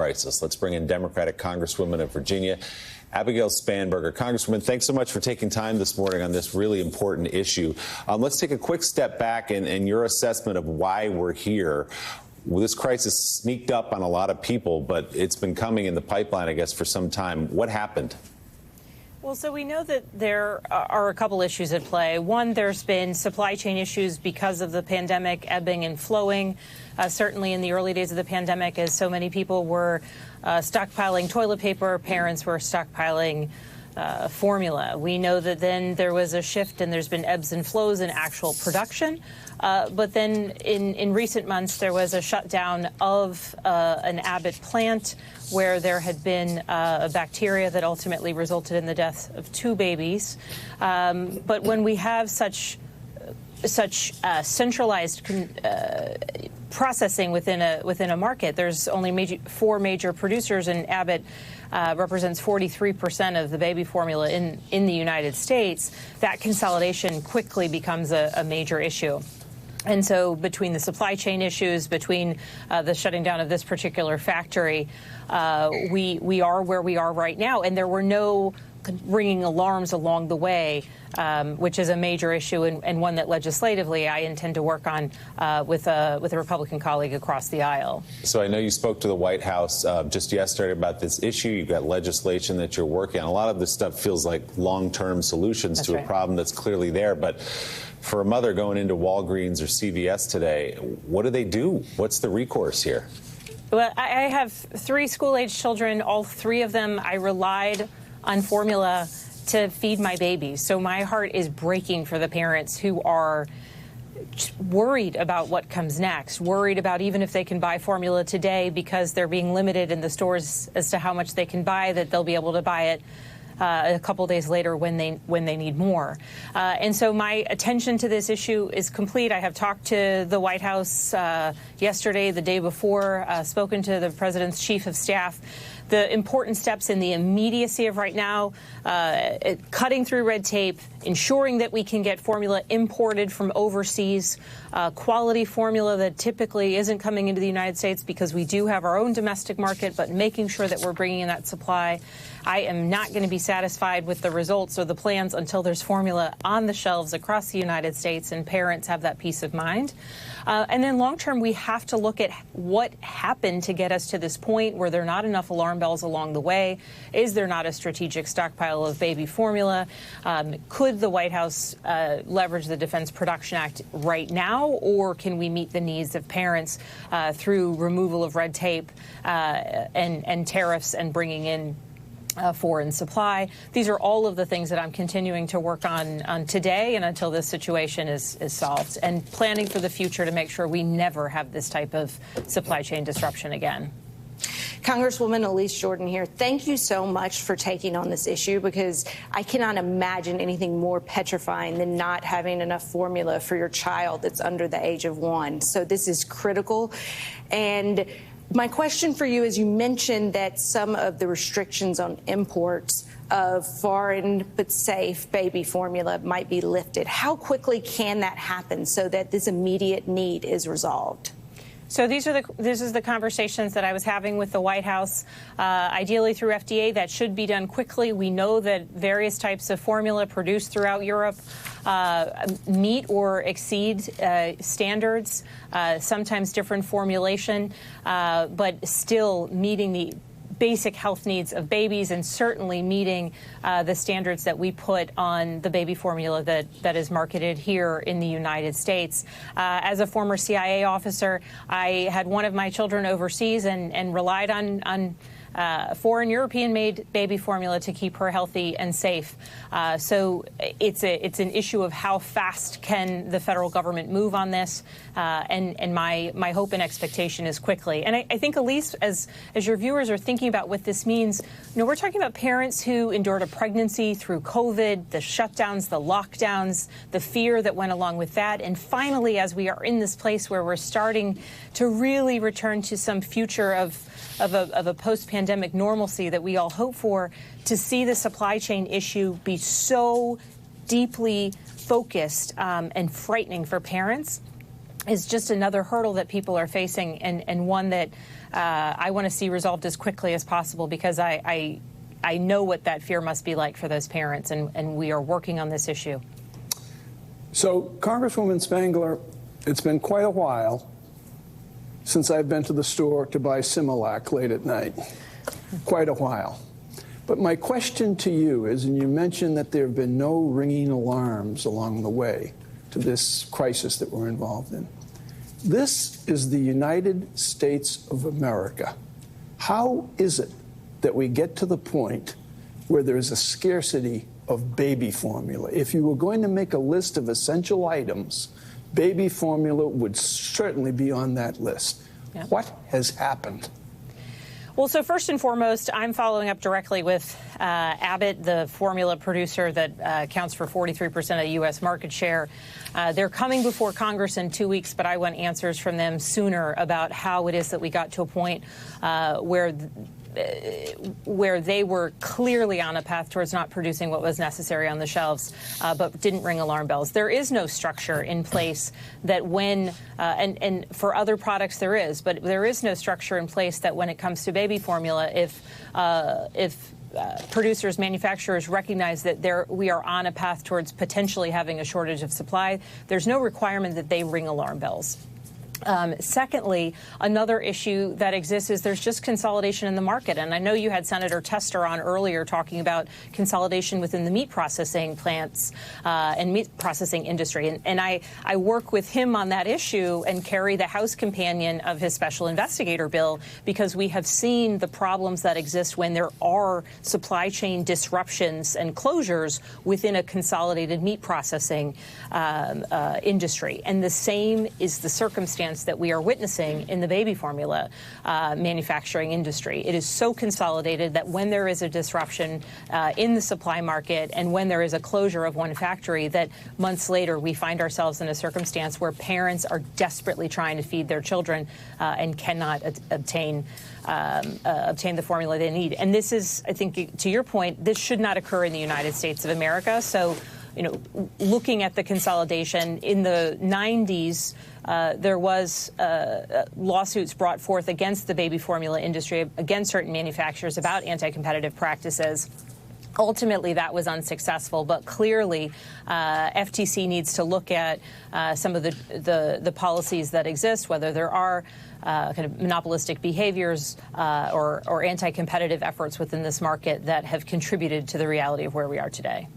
crisis. Let's bring in Democratic Congresswoman of Virginia, Abigail Spanberger. Congresswoman, thanks so much for taking time this morning on this really important issue. Let's take a quick step back and your assessment of why we're here. Well, this crisis sneaked up on a lot of people, but it's been coming in the pipeline, I guess, for some time. What happened? Well, so we know that there are a couple issues at play. One, there's been supply chain issues because of the pandemic ebbing and flowing. Certainly in the early days of the pandemic, as so many people were stockpiling toilet paper, parents were stockpiling formula. We know that then there was a shift and there's been ebbs and flows in actual production. But then in recent months, there was a shutdown of an Abbott plant where there had been a bacteria that ultimately resulted in the death of 2 babies. But when we have such centralized processing within a market, there's only 4 major producers, and Abbott represents 43% of the baby formula in the United States. That consolidation quickly becomes a major issue. And so between the supply chain issues, between the shutting down of this particular factory, we are where we are right now. And there were no ringing alarms along the way, which is a major issue and one that legislatively I intend to work on with a Republican colleague across the aisle. So I know you spoke to the White House just yesterday about this issue. You've got legislation that you're working on. A lot of this stuff feels like long-term solutions to a problem that's clearly there. But for a mother going into Walgreens or CVS today, what do they do? What's the recourse here? Well, I have 3 school-age children. All 3 of them, I relied on formula to feed my babies. So my heart is breaking for the parents who are worried about what comes next, worried about even if they can buy formula today because they're being limited in the stores as to how much they can buy, that they'll be able to buy it a couple days later when they need more. And so my attention to this issue is complete. I have talked to the White House yesterday, the day before, spoken to the president's chief of staff. The important steps in the immediacy of right now, cutting through red tape, ensuring that we can get formula imported from overseas, quality formula that typically isn't coming into the United States because we do have our own domestic market, but making sure that we're bringing in that supply. I am not going to be satisfied with the results or the plans until there's formula on the shelves across the United States and parents have that peace of mind. And then long term, we have to look at what happened to get us to this point where there are not enough alarm bells along the way. Is there not a strategic stockpile of baby formula? Could the White House leverage the Defense Production Act right now, or can we meet the needs of parents through removal of red tape and tariffs and bringing in foreign supply? These are all of the things that I'm continuing to work on today and until this situation is solved, and planning for the future to make sure we never have this type of supply chain disruption again. Congresswoman Elise Jordan here. Thank you so much for taking on this issue, because I cannot imagine anything more petrifying than not having enough formula for your child that's under the age of 1. So this is critical. And my question for you is, you mentioned that some of the restrictions on imports of foreign but safe baby formula might be lifted. How quickly can that happen so that this immediate need is resolved? So this is the conversations that I was having with the White House. Ideally through FDA, that should be done quickly. We know that various types of formula produced throughout Europe meet or exceed standards, sometimes different formulation, but still meeting the basic health needs of babies, and certainly meeting the standards that we put on the baby formula that is marketed here in the United States. As a former CIA officer, I had one of my children overseas and relied on foreign European-made baby formula to keep her healthy and safe. So it's an issue of how fast can the federal government move on this, and my hope and expectation is quickly. And I think, Elise, as your viewers are thinking about what this means, we're talking about parents who endured a pregnancy through COVID, the shutdowns, the lockdowns, the fear that went along with that, and finally, as we are in this place where we're starting to really return to some future of a post-pandemic normalcy that we all hope for, to see the supply chain issue be so deeply focused and frightening for parents is just another hurdle that people are facing, and one that I want to see resolved as quickly as possible, because I know what that fear must be like for those parents, and we are working on this issue. So, Congresswoman Spangler, it's been quite a while since I've been to the store to buy Similac late at night. Quite a while. But my question to you is, and you mentioned that there have been no ringing alarms along the way to this crisis that we're involved in. This is the United States of America. How is it that we get to the point where there's a scarcity of baby formula? If you were going to make a list of essential items, baby formula would certainly be on that list. Yeah. What has happened? Well, so first and foremost, I'm following up directly with Abbott, the formula producer that accounts for 43% of U.S. market share. They're coming before Congress in 2 weeks, but I want answers from them sooner about how it is that we got to a point where they were clearly on a path towards not producing what was necessary on the shelves, but didn't ring alarm bells. There is no structure in place that when, and for other products there is, but there is no structure in place that when it comes to baby formula, if producers, manufacturers recognize that we are on a path towards potentially having a shortage of supply, there's no requirement that they ring alarm bells. Secondly, another issue that exists is there's just consolidation in the market. And I know you had Senator Tester on earlier talking about consolidation within the meat processing plants and meat processing industry. And I work with him on that issue and carry the House companion of his special investigator bill, because we have seen the problems that exist when there are supply chain disruptions and closures within a consolidated meat processing industry. And the same is the circumstance that we are witnessing in the baby formula manufacturing industry. It is so consolidated that when there is a disruption in the supply market and when there is a closure of one factory, that months later we find ourselves in a circumstance where parents are desperately trying to feed their children and cannot obtain the formula they need. And this is, I think, to your point, this should not occur in the United States of America. So, looking at the consolidation in the 90s, there was lawsuits brought forth against the baby formula industry, against certain manufacturers about anti-competitive practices. Ultimately, that was unsuccessful, but clearly FTC needs to look at some of the policies that exist, whether there are kind of monopolistic behaviors or anti-competitive efforts within this market that have contributed to the reality of where we are today.